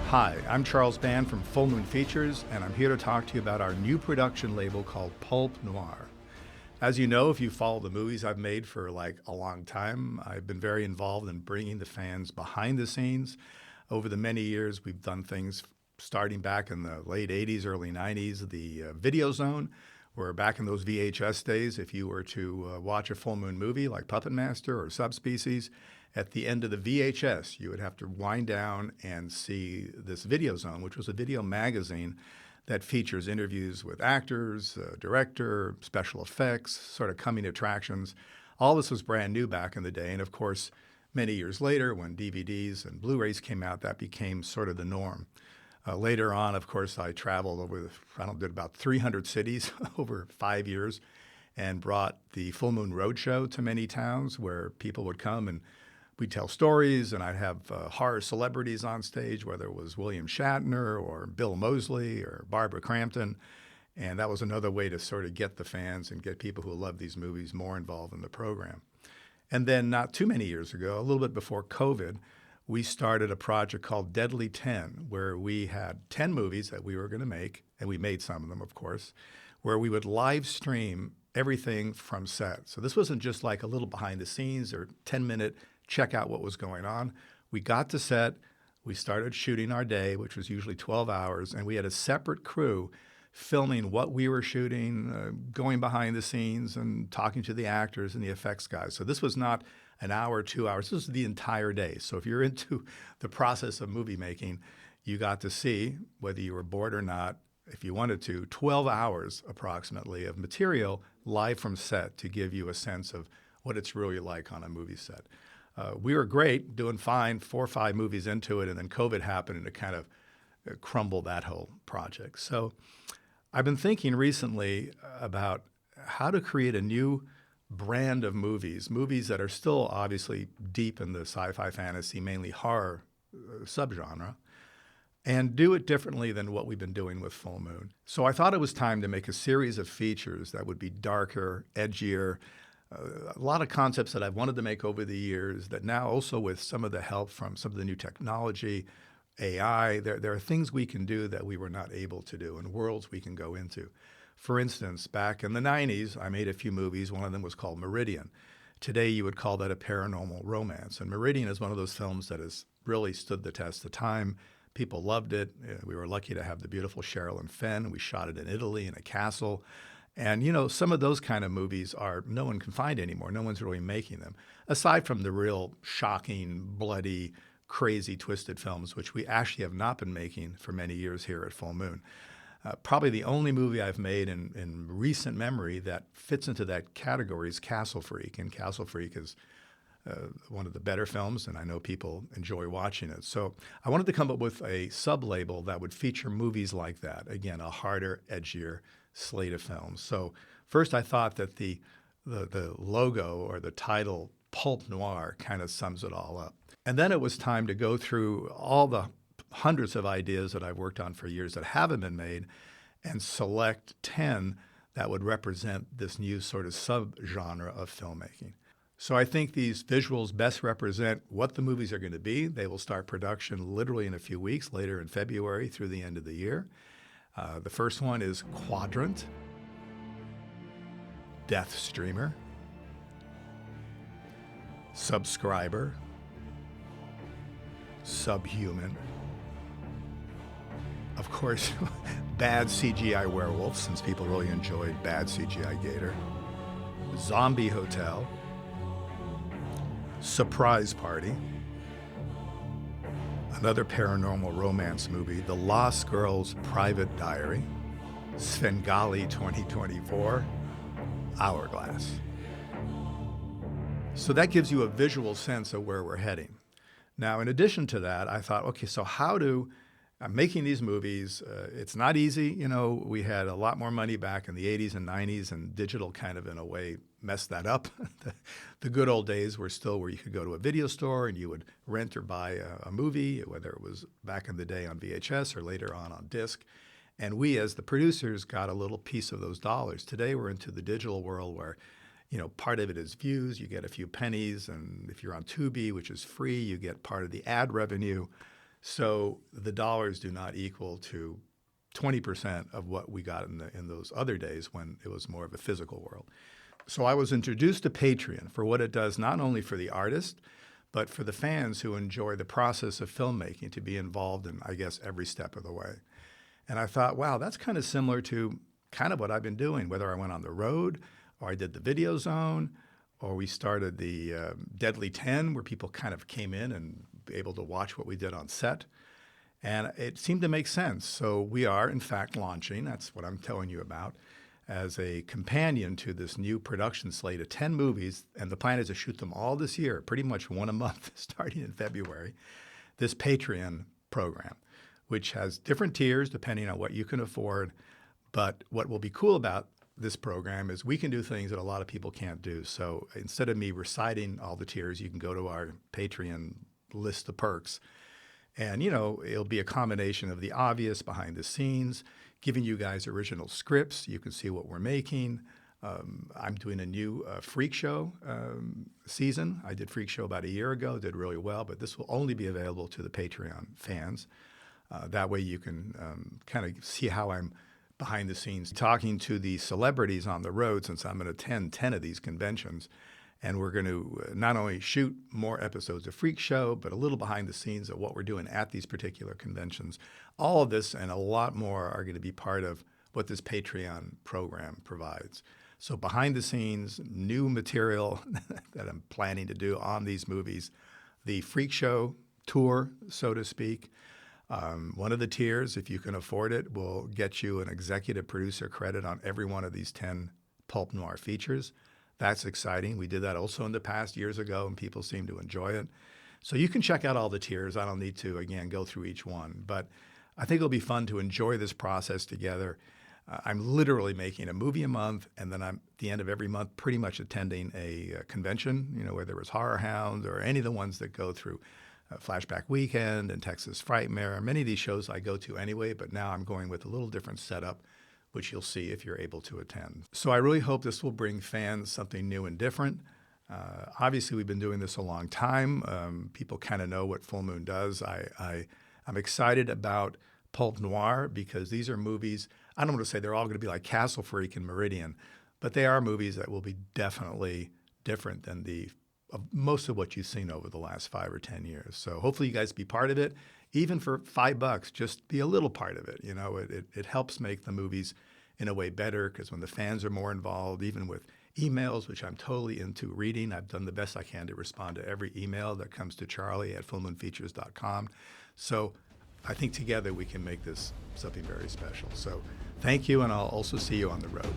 Hi, I'm Charles Band from Full Moon Features, and I'm here to talk to you about our new production label called Pulp Noir. As you know, if you follow the movies I've made for like a long time, I've been very involved in bringing the fans behind the scenes. Over the many years, we've done things starting back in the late 80s, early 90s, the Video Zone, where back in those VHS days, if you were to watch a full moon movie like Puppet Master or Subspecies, at the end of the VHS, you would have to wind down and see this Video Zone, which was a video magazine that features interviews with actors, director, special effects, sort of coming attractions. All this was brand new back in the day. And of course, many years later, when DVDs and Blu-rays came out, that became sort of the norm. Later on, of course, I traveled over, did about 300 cities over 5 years and brought the Full Moon Roadshow to many towns where people would come and we'd tell stories, and I'd have horror celebrities on stage, whether it was William Shatner or Bill Moseley or Barbara Crampton. And that was another way to sort of get the fans and get people who love these movies more involved in the program. And then not too many years ago, a little bit before COVID, we started a project called Deadly 10, where we had 10 movies that we were going to make, and we made some of them, of course, where we would live stream everything from set. So this wasn't just like a little behind the scenes or 10-minute check out what was going on. We got to set, we started shooting our day, which was usually 12 hours, and we had a separate crew filming what we were shooting, going behind the scenes and talking to the actors and the effects guys. So this was not an hour, 2 hours, this was the entire day. So if you're into the process of movie making, you got to see, whether you were bored or not, if you wanted to, 12 hours approximately of material live from set to give you a sense of what it's really like on a movie set. We were great, doing fine, 4 or 5 movies into it, and then COVID happened and it kind of crumbled that whole project. So I've been thinking recently about how to create a new brand of movies that are still obviously deep in the sci-fi fantasy, mainly horror subgenre, and do it differently than what we've been doing with Full Moon. So I thought it was time to make a series of features that would be darker, edgier, a lot of concepts that I've wanted to make over the years that now also with some of the help from some of the new technology, AI, there are things we can do that we were not able to do and worlds we can go into. For instance, back in the 90s, I made a few movies. One of them was called Meridian. Today, you would call that a paranormal romance. And Meridian is one of those films that has really stood the test of time. People loved it. We were lucky to have the beautiful Sherilyn Fenn. We shot it in Italy in a castle. And, you know, some of those kind of movies are no one can find anymore. No one's really making them, aside from the real shocking, bloody, crazy, twisted films, which we actually have not been making for many years here at Full Moon. Probably the only movie I've made in recent memory that fits into that category is Castle Freak. And Castle Freak is one of the better films, and I know people enjoy watching it. So I wanted to come up with a sub-label that would feature movies like that. Again, a harder, edgier slate of films. So first I thought that the logo or the title Pulp Noir kind of sums it all up. And then it was time to go through all the hundreds of ideas that I've worked on for years that haven't been made and select 10 that would represent this new sort of subgenre of filmmaking. So I think these visuals best represent what the movies are going to be. They will start production literally in a few weeks, later in February through the end of the year. The first one is Quadrant, Death Streamer, Subscriber, Subhuman, of course, bad CGI werewolf, since people really enjoyed bad CGI gator, Zombie Hotel, Surprise Party, another paranormal romance movie, The Lost Girl's Private Diary, Svengali 2024, Hourglass. So that gives you a visual sense of where we're heading. Now, in addition to that, I thought, okay, so how do making these movies, it's not easy. You know, we had a lot more money back in the 80s and 90s, and digital kind of, in a way, messed that up. The good old days were still where you could go to a video store and you would rent or buy a movie, whether it was back in the day on VHS or later on disc. And we, as the producers, got a little piece of those dollars. Today, we're into the digital world where, you know, part of it is views. You get a few pennies. And if you're on Tubi, which is free, you get part of the ad revenue. So the dollars do not equal to 20% of what we got in those other days when it was more of a physical world. So I was introduced to Patreon for what it does, not only for the artist, but for the fans who enjoy the process of filmmaking, to be involved in, I guess, every step of the way. And I thought, wow, that's kind of similar to kind of what I've been doing, whether I went on the road or I did the Video Zone, or we started the Deadly 10, where people kind of came in and be able to watch what we did on set. And it seemed to make sense. So we are, in fact, launching, that's what I'm telling you about, as a companion to this new production slate of 10 movies. And the plan is to shoot them all this year, pretty much one a month, starting in February, this Patreon program, which has different tiers depending on what you can afford. But what will be cool about this program is we can do things that a lot of people can't do. So instead of me reciting all the tiers, you can go to our Patreon list of perks. And, you know, it'll be a combination of the obvious behind the scenes, giving you guys original scripts. You can see what we're making. I'm doing a new Freak Show season. I did Freak Show about a year ago, did really well, but this will only be available to the Patreon fans. That way you can kind of see how I'm behind the scenes talking to the celebrities on the road, since I'm going to attend 10 of these conventions. And we're going to not only shoot more episodes of Freak Show, but a little behind the scenes of what we're doing at these particular conventions. All of this and a lot more are going to be part of what this Patreon program provides. So behind the scenes, new material that I'm planning to do on these movies, the Freak Show tour, so to speak. One of the tiers, if you can afford it, will get you an executive producer credit on every one of these 10 Pulp Noir features. That's exciting. We did that also in the past years ago, and people seem to enjoy it. So you can check out all the tiers. I don't need to, again, go through each one. But I think it'll be fun to enjoy this process together. I'm literally making a movie a month, and then I'm at the end of every month pretty much attending a convention, you know, whether it was Horror Hound or any of the ones that go through Flashback Weekend and Texas Frightmare. Many of these shows I go to anyway, but now I'm going with a little different setup, which you'll see if you're able to attend. So I really hope this will bring fans something new and different. Obviously, we've been doing this a long time. People kind of know what Full Moon does. I'm excited about Pulp Noir because these are movies, I don't want to say they're all going to be like Castle Freak and Meridian, but they are movies that will be definitely different than most of what you've seen over the last 5 or 10 years. So hopefully you guys be part of it. Even for $5, just be a little part of it. You know, it helps make the movies in a way better, because when the fans are more involved, even with emails, which I'm totally into reading, I've done the best I can to respond to every email that comes to charlie@fullmoonfeatures.com. So I think together we can make this something very special. So thank you, and I'll also see you on the road.